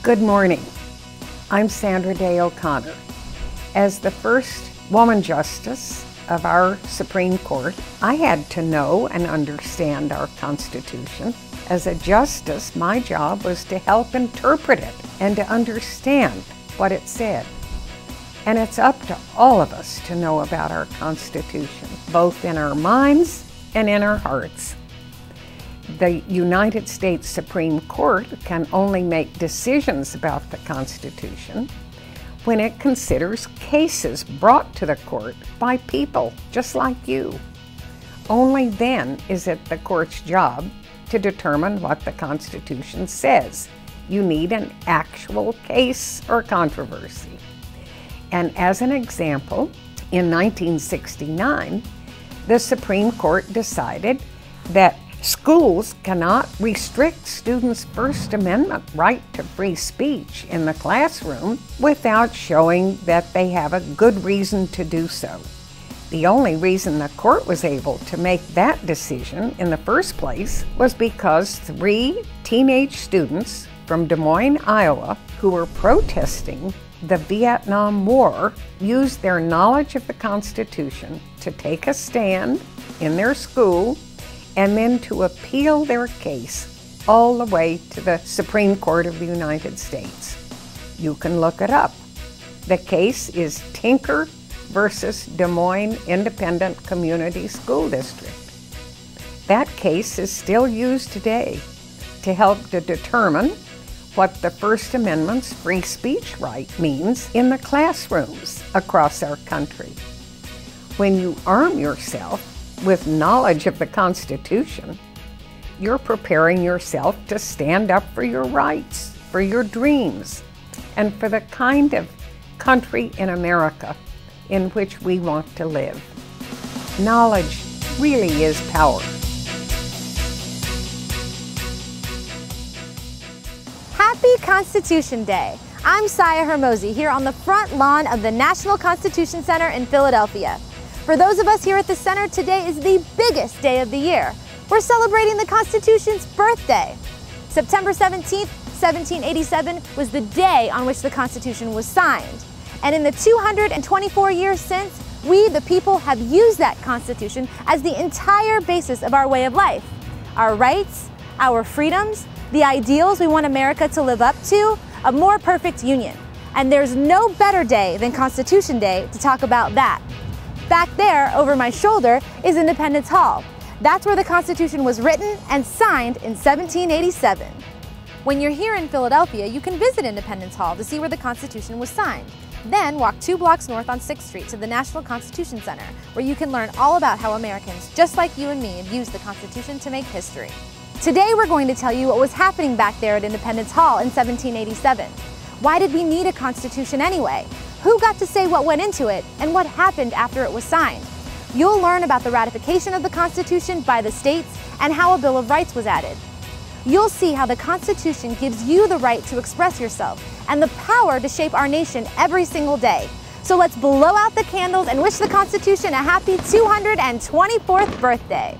Good morning. I'm Sandra Day OConnor. As the first woman justice of our Supreme Court, I had to know and understand our Constitution. As a justice, my job was to help interpret it and to understand what it said. And it's up to all of us to know about our Constitution, both in our minds and in our hearts. The United States Supreme Court can only make decisions about the Constitution when it considers cases brought to the court by people just like you. Only then is it the court's job to determine what the Constitution says. You need an actual case or controversy. And as an example, in 1969, the Supreme Court decided that schools cannot restrict students' First Amendment right to free speech in the classroom without showing that they have a good reason to do so. The only reason the court was able to make that decision in the first place was because 3 teenage students from Des Moines, Iowa, who were protesting the Vietnam War, used their knowledge of the Constitution to take a stand in their school and then to appeal their case all the way to the Supreme Court of the United States. You can look it up. The case is Tinker versus Des Moines Independent Community School District. That case is still used today to help to determine what the First Amendment's free speech right means in the classrooms across our country. When you arm yourself with knowledge of the Constitution, you're preparing yourself to stand up for your rights, for your dreams, and for the kind of country in America in which we want to live. Knowledge really is power. Happy Constitution Day! I'm Saya Hermosi here on the front lawn of the National Constitution Center in Philadelphia. For those of us here at the center, today is the biggest day of the year. We're celebrating the Constitution's birthday. September 17th, 1787 was the day on which the Constitution was signed. And in the 224 years since, we, the people, have used that Constitution as the entire basis of our way of life. Our rights, our freedoms, the ideals we want America to live up to, a more perfect union. And there's no better day than Constitution Day to talk about that. Back there, over my shoulder, is Independence Hall. That's where the Constitution was written and signed in 1787. When you're here in Philadelphia, you can visit Independence Hall to see where the Constitution was signed. Then walk 2 blocks north on 6th Street to the National Constitution Center, where you can learn all about how Americans, just like you and me, have used the Constitution to make history. Today we're going to tell you what was happening back there at Independence Hall in 1787. Why did we need a Constitution anyway? Who got to say what went into it, and what happened after it was signed? You'll learn about the ratification of the Constitution by the states and how a Bill of Rights was added. You'll see how the Constitution gives you the right to express yourself and the power to shape our nation every single day. So let's blow out the candles and wish the Constitution a happy 224th birthday.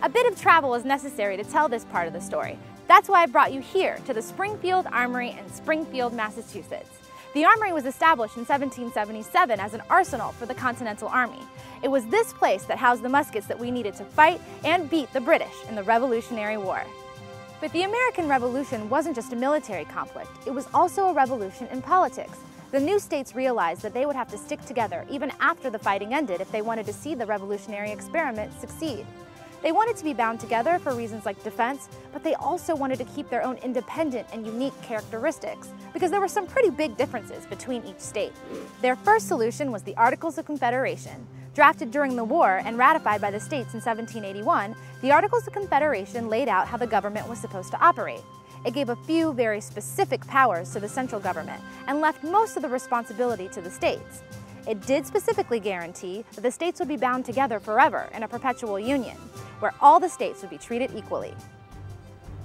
A bit of travel is necessary to tell this part of the story. That's why I brought you here to the Springfield Armory in Springfield, Massachusetts. The Armory was established in 1777 as an arsenal for the Continental Army. It was this place that housed the muskets that we needed to fight and beat the British in the Revolutionary War. But the American Revolution wasn't just a military conflict, it was also a revolution in politics. The new states realized that they would have to stick together even after the fighting ended if they wanted to see the revolutionary experiment succeed. They wanted to be bound together for reasons like defense, but they also wanted to keep their own independent and unique characteristics, because there were some pretty big differences between each state. Their first solution was the Articles of Confederation. Drafted during the war and ratified by the states in 1781, the Articles of Confederation laid out how the government was supposed to operate. It gave a few very specific powers to the central government and left most of the responsibility to the states. It did specifically guarantee that the states would be bound together forever in a perpetual union, where all the states would be treated equally.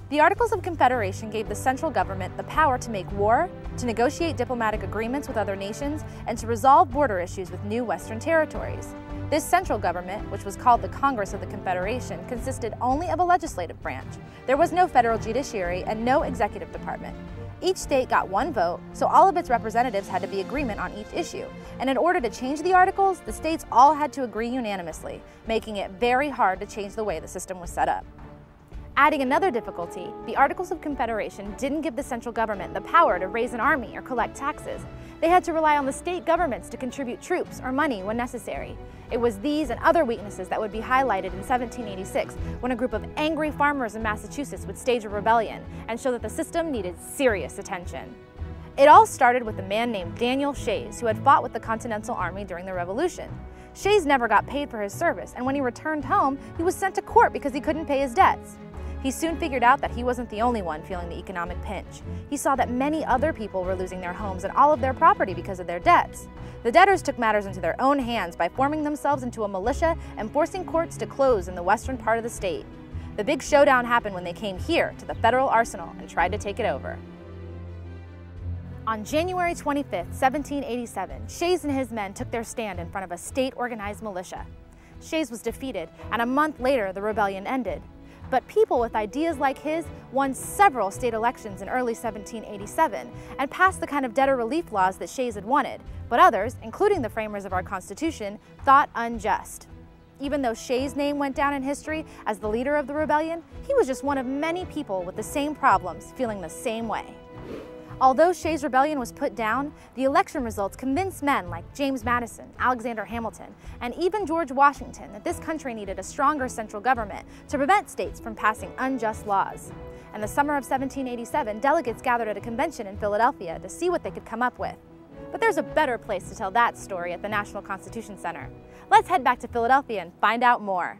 The Articles of Confederation gave the central government the power to make war, to negotiate diplomatic agreements with other nations, and to resolve border issues with new Western territories. This central government, which was called the Congress of the Confederation, consisted only of a legislative branch. There was no federal judiciary and no executive department. Each state got one vote, so all of its representatives had to be in agreement on each issue. And in order to change the Articles, the states all had to agree unanimously, making it very hard to change the way the system was set up. Adding another difficulty, the Articles of Confederation didn't give the central government the power to raise an army or collect taxes. They had to rely on the state governments to contribute troops or money when necessary. It was these and other weaknesses that would be highlighted in 1786 when a group of angry farmers in Massachusetts would stage a rebellion and show that the system needed serious attention. It all started with a man named Daniel Shays, who had fought with the Continental Army during the Revolution. Shays never got paid for his service, and when he returned home, he was sent to court because he couldn't pay his debts. He soon figured out that he wasn't the only one feeling the economic pinch. He saw that many other people were losing their homes and all of their property because of their debts. The debtors took matters into their own hands by forming themselves into a militia and forcing courts to close in the western part of the state. The big showdown happened when they came here to the federal arsenal and tried to take it over. On January 25, 1787, Shays and his men took their stand in front of a state-organized militia. Shays was defeated, and a month later the rebellion ended. But people with ideas like his won several state elections in early 1787 and passed the kind of debtor relief laws that Shays had wanted, but others, including the framers of our Constitution, thought unjust. Even though Shays' name went down in history as the leader of the rebellion, he was just one of many people with the same problems, feeling the same way. Although Shays' rebellion was put down, the election results convinced men like James Madison, Alexander Hamilton, and even George Washington that this country needed a stronger central government to prevent states from passing unjust laws. In the summer of 1787, delegates gathered at a convention in Philadelphia to see what they could come up with. But there's a better place to tell that story at the National Constitution Center. Let's head back to Philadelphia and find out more.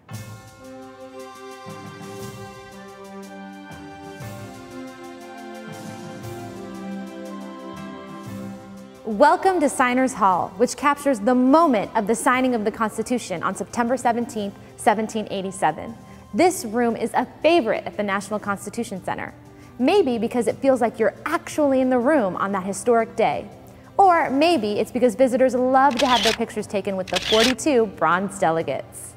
Welcome to Signers Hall, which captures the moment of the signing of the Constitution on September 17, 1787. This room is a favorite at the National Constitution Center, maybe because it feels like you're actually in the room on that historic day. Or maybe it's because visitors love to have their pictures taken with the 42 bronze delegates.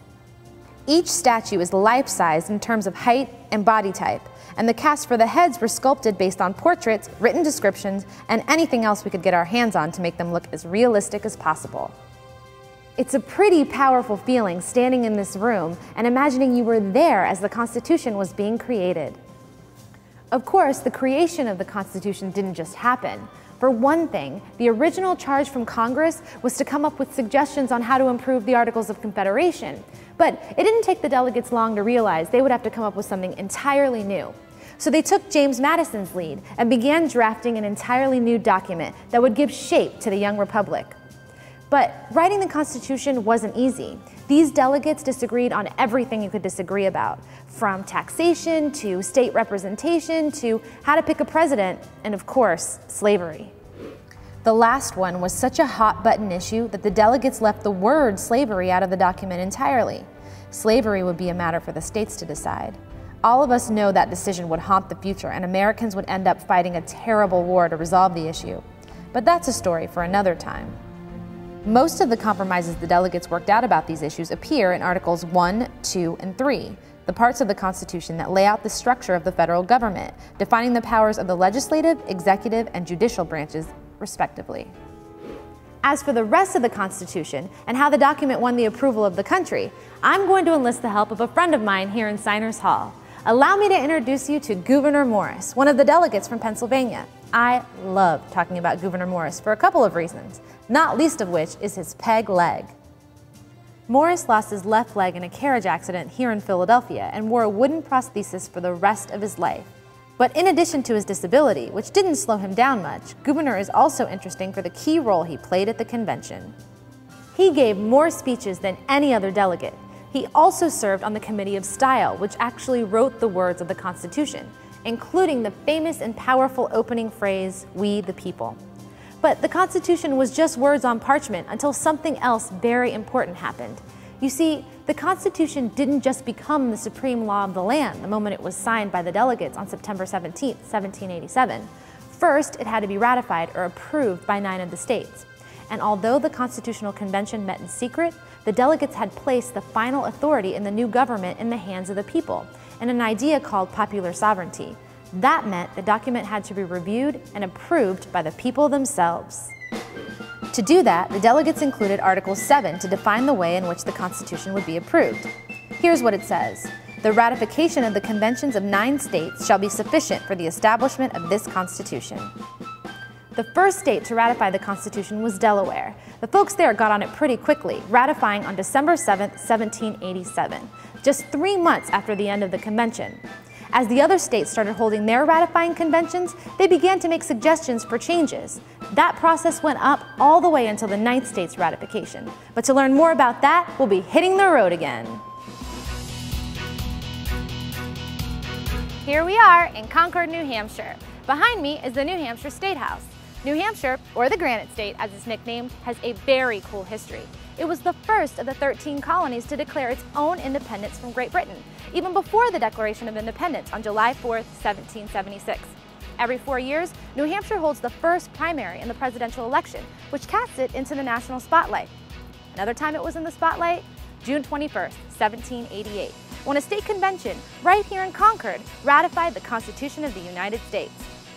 Each statue is life-sized in terms of height and body type, and the casts for the heads were sculpted based on portraits, written descriptions, and anything else we could get our hands on to make them look as realistic as possible. It's a pretty powerful feeling standing in this room and imagining you were there as the Constitution was being created. Of course, the creation of the Constitution didn't just happen. For one thing, the original charge from Congress was to come up with suggestions on how to improve the Articles of Confederation. But it didn't take the delegates long to realize they would have to come up with something entirely new. So they took James Madison's lead and began drafting an entirely new document that would give shape to the young republic. But writing the Constitution wasn't easy. These delegates disagreed on everything you could disagree about, from taxation to state representation to how to pick a president, and of course, slavery. The last one was such a hot-button issue that the delegates left the word slavery out of the document entirely. Slavery would be a matter for the states to decide. All of us know that decision would haunt the future, and Americans would end up fighting a terrible war to resolve the issue. But that's a story for another time. Most of the compromises the delegates worked out about these issues appear in Articles 1, 2, and 3, the parts of the Constitution that lay out the structure of the federal government, defining the powers of the legislative, executive, and judicial branches, respectively. As for the rest of the Constitution and how the document won the approval of the country, I'm going to enlist the help of a friend of mine here in Signers Hall. Allow me to introduce you to Gouverneur Morris, one of the delegates from Pennsylvania. I love talking about Gouverneur Morris for a couple of reasons, not least of which is his peg leg. Morris lost his left leg in a carriage accident here in Philadelphia and wore a wooden prosthesis for the rest of his life. But in addition to his disability, which didn't slow him down much, Gouverneur is also interesting for the key role he played at the convention. He gave more speeches than any other delegate. He also served on the Committee of Style, which actually wrote the words of the Constitution, including the famous and powerful opening phrase, "We the people." But the Constitution was just words on parchment until something else very important happened. You see, the Constitution didn't just become the supreme law of the land the moment it was signed by the delegates on September 17, 1787. First, it had to be ratified or approved by 9 of the states. And although the Constitutional Convention met in secret, the delegates had placed the final authority in the new government in the hands of the people, and an idea called popular sovereignty. That meant the document had to be reviewed and approved by the people themselves. To do that, the delegates included Article 7 to define the way in which the Constitution would be approved. Here's what it says. The ratification of the conventions of 9 states shall be sufficient for the establishment of this Constitution. The first state to ratify the Constitution was Delaware. The folks there got on it pretty quickly, ratifying on December 7, 1787, just 3 months after the end of the convention. As the other states started holding their ratifying conventions, they began to make suggestions for changes. That process went up all the way until the 9th state's ratification. But to learn more about that, we'll be hitting the road again. Here we are in Concord, New Hampshire. Behind me is the New Hampshire State House. New Hampshire, or the Granite State as it's nicknamed, has a very cool history. It was the first of the 13 colonies to declare its own independence from Great Britain, even before the Declaration of Independence on July 4, 1776. Every 4 years, New Hampshire holds the first primary in the presidential election, which casts it into the national spotlight. Another time it was in the spotlight, June 21, 1788, when a state convention right here in Concord ratified the Constitution of the United States.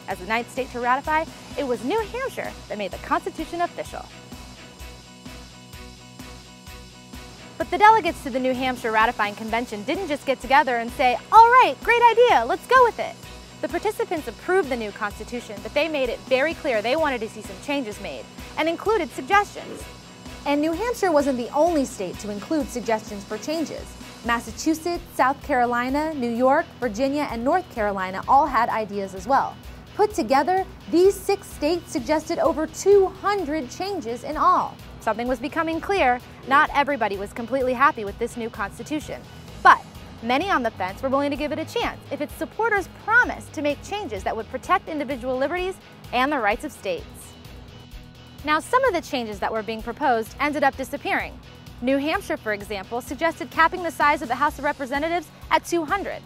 As the 9th state to ratify, it was New Hampshire that made the Constitution official. But the delegates to the New Hampshire ratifying convention didn't just get together and say, "All right, great idea, let's go with it." The participants approved the new Constitution, but they made it very clear they wanted to see some changes made, and included suggestions. And New Hampshire wasn't the only state to include suggestions for changes. Massachusetts, South Carolina, New York, Virginia, and North Carolina all had ideas as well. Put together, these 6 states suggested over 200 changes in all. Something was becoming clear. Not everybody was completely happy with this new Constitution. But many on the fence were willing to give it a chance if its supporters promised to make changes that would protect individual liberties and the rights of states. Now, some of the changes that were being proposed ended up disappearing. New Hampshire, for example, suggested capping the size of the House of Representatives at 200.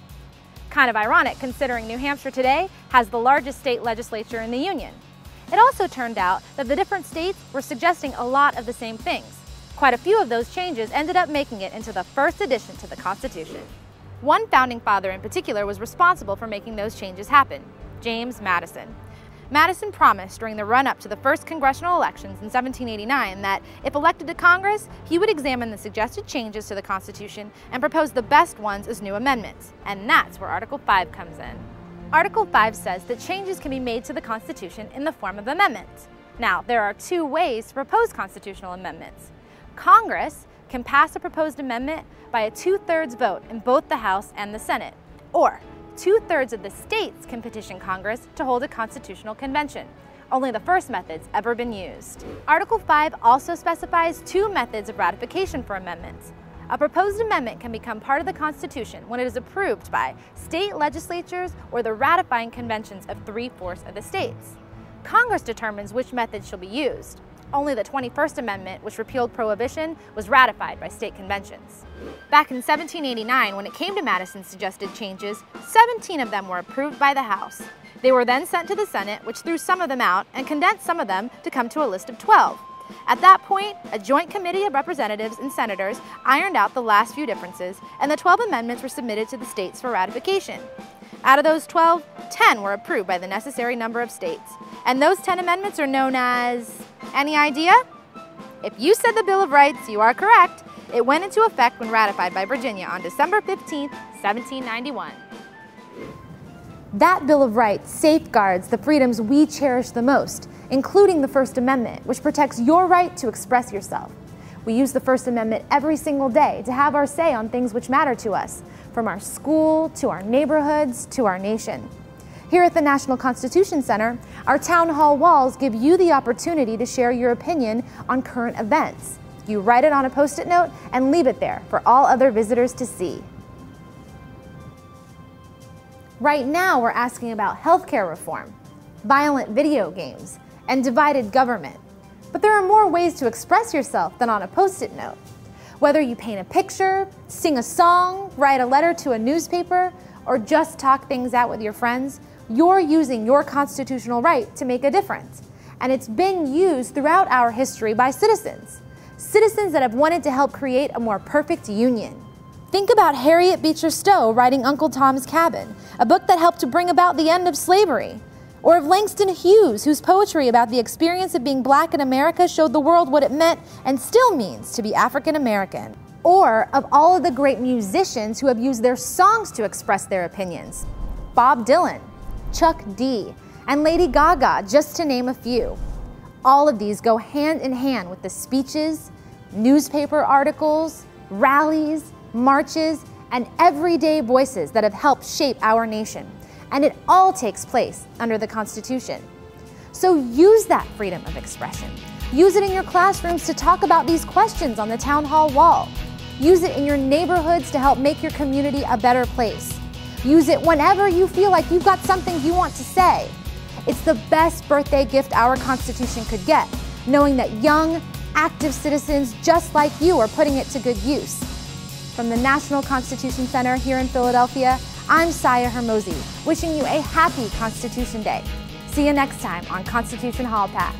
Kind of ironic considering New Hampshire today has the largest state legislature in the Union. It also turned out that the different states were suggesting a lot of the same things. Quite a few of those changes ended up making it into the first addition to the Constitution. One founding father in particular was responsible for making those changes happen, James Madison. Madison promised during the run-up to the first congressional elections in 1789 that, if elected to Congress, he would examine the suggested changes to the Constitution and propose the best ones as new amendments. And that's where Article 5 comes in. Article 5 says that changes can be made to the Constitution in the form of amendments. Now, there are 2 ways to propose constitutional amendments. Congress can pass a proposed amendment by a 2/3 vote in both the House and the Senate, or 2/3 of the states can petition Congress to hold a constitutional convention. Only the first method's ever been used. Article 5 also specifies 2 methods of ratification for amendments. A proposed amendment can become part of the Constitution when it is approved by state legislatures or the ratifying conventions of 3/4 of the states. Congress determines which method shall be used. Only the 21st Amendment, which repealed prohibition, was ratified by state conventions. Back in 1789, when it came to Madison's suggested changes, 17 of them were approved by the House. They were then sent to the Senate, which threw some of them out and condensed some of them to come to a list of 12. At that point, a joint committee of representatives and senators ironed out the last few differences, and the 12 amendments were submitted to the states for ratification. Out of those 12, 10 were approved by the necessary number of states. And those 10 amendments are known as... Any idea? If you said the Bill of Rights, you are correct. It went into effect when ratified by Virginia on December 15, 1791. That Bill of Rights safeguards the freedoms we cherish the most, including the First Amendment, which protects your right to express yourself. We use the First Amendment every single day to have our say on things which matter to us, from our school to our neighborhoods to our nation. Here at the National Constitution Center, our town hall walls give you the opportunity to share your opinion on current events. You write it on a Post-it note and leave it there for all other visitors to see. Right now, we're asking about healthcare reform, violent video games, and divided government. But there are more ways to express yourself than on a Post-it note. Whether you paint a picture, sing a song, write a letter to a newspaper, or just talk things out with your friends, you're using your constitutional right to make a difference. And it's been used throughout our history by citizens. Citizens that have wanted to help create a more perfect union. Think about Harriet Beecher Stowe writing Uncle Tom's Cabin, a book that helped to bring about the end of slavery. Or of Langston Hughes, whose poetry about the experience of being black in America showed the world what it meant and still means to be African American. Or of all of the great musicians who have used their songs to express their opinions. Bob Dylan, Chuck D, and Lady Gaga, just to name a few. All of these go hand in hand with the speeches, newspaper articles, rallies, marches, and everyday voices that have helped shape our nation. And it all takes place under the Constitution. So use that freedom of expression. Use it in your classrooms to talk about these questions on the town hall wall. Use it in your neighborhoods to help make your community a better place. Use it whenever you feel like you've got something you want to say. It's the best birthday gift our Constitution could get, knowing that young, active citizens just like you are putting it to good use. From the National Constitution Center here in Philadelphia, I'm Saya Hermosi, wishing you a happy Constitution Day. See you next time on Constitution Hall Pass.